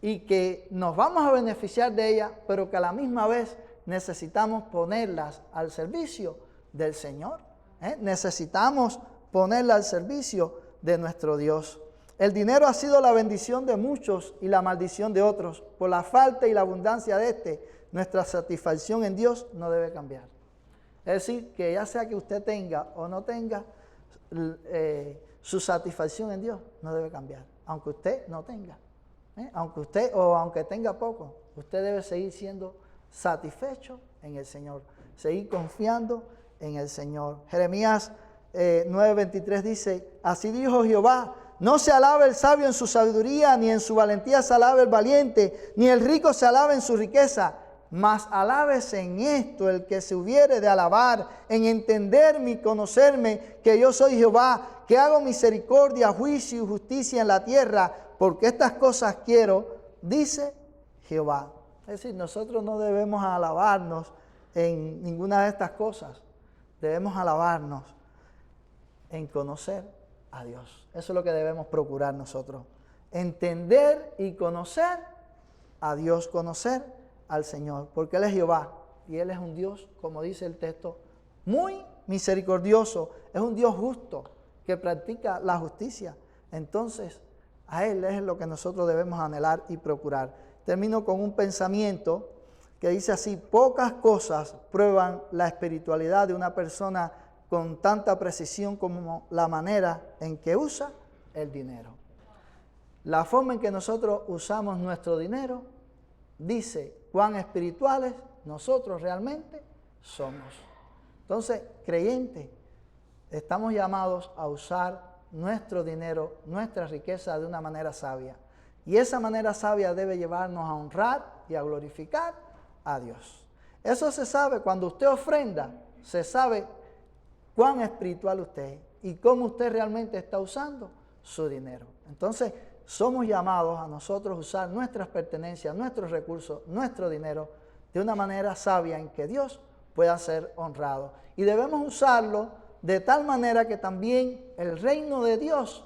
y que nos vamos a beneficiar de ellas, pero que a la misma vez necesitamos ponerlas al servicio del Señor. Necesitamos ponerlas al servicio de nuestro Dios. El dinero ha sido la bendición de muchos y la maldición de otros. Por la falta y la abundancia de este, nuestra satisfacción en Dios no debe cambiar. Es decir, que ya sea que usted tenga o no tenga, su satisfacción en Dios no debe cambiar, aunque usted no tenga. Aunque tenga poco, usted debe seguir siendo satisfecho en el Señor, seguir confiando en el Señor. Jeremías 9:23 dice, así dijo Jehová, no se alabe el sabio en su sabiduría, ni en su valentía se alabe el valiente, ni el rico se alabe en su riqueza, mas alábese en esto el que se hubiere de alabar, en entenderme y conocerme que yo soy Jehová, que hago misericordia, juicio y justicia en la tierra, porque estas cosas quiero, dice Jehová. Es decir, nosotros no debemos alabarnos en ninguna de estas cosas. Debemos alabarnos en conocer a Dios. Eso es lo que debemos procurar nosotros. Entender y conocer a Dios, conocer al Señor, porque Él es Jehová y Él es un Dios, como dice el texto, muy misericordioso. Es un Dios justo que practica la justicia. Entonces, a Él es lo que nosotros debemos anhelar y procurar. Termino con un pensamiento que dice así: pocas cosas prueban la espiritualidad de una persona con tanta precisión como la manera en que usa el dinero. La forma en que nosotros usamos nuestro dinero dice cuán espirituales nosotros realmente somos. Entonces, creyentes, estamos llamados a usar nuestro dinero, nuestra riqueza de una manera sabia. Y esa manera sabia debe llevarnos a honrar y a glorificar a Dios. Eso se sabe cuando usted ofrenda, se sabe cuán espiritual usted es y cómo usted realmente está usando su dinero. Entonces, somos llamados a nosotros usar nuestras pertenencias, nuestros recursos, nuestro dinero de una manera sabia en que Dios pueda ser honrado. Y debemos usarlo de tal manera que también el reino de Dios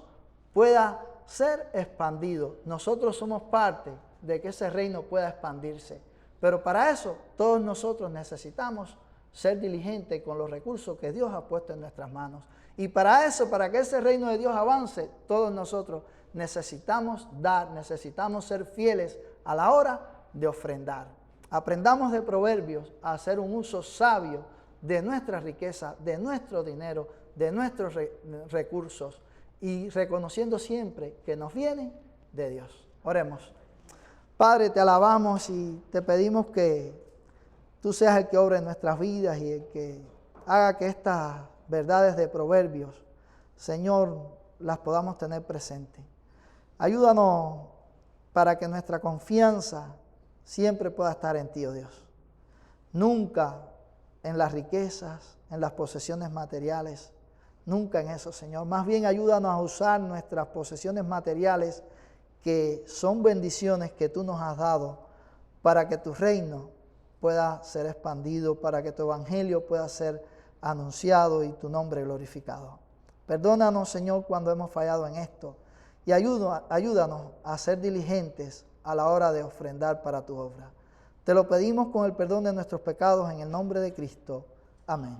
pueda ser expandido. Nosotros somos parte de que ese reino pueda expandirse. Pero para eso todos nosotros necesitamos ser diligentes con los recursos que Dios ha puesto en nuestras manos. Y para eso, para que ese reino de Dios avance, todos nosotros necesitamos dar, necesitamos ser fieles a la hora de ofrendar. Aprendamos de Proverbios a hacer un uso sabio de nuestra riqueza, de nuestro dinero, de nuestros recursos y reconociendo siempre que nos vienen de Dios. Oremos. Padre, te alabamos y te pedimos que tú seas el que obre en nuestras vidas y el que haga que estas verdades de Proverbios, Señor, las podamos tener presentes. Ayúdanos para que nuestra confianza siempre pueda estar en ti, oh Dios. Nunca en las riquezas, en las posesiones materiales, nunca en eso, Señor. Más bien ayúdanos a usar nuestras posesiones materiales, que son bendiciones que tú nos has dado, para que tu reino pueda ser expandido, para que tu evangelio pueda ser anunciado y tu nombre glorificado. Perdónanos, Señor, cuando hemos fallado en esto y ayúdanos a ser diligentes a la hora de ofrendar para tu obra. Te lo pedimos con el perdón de nuestros pecados en el nombre de Cristo. Amén.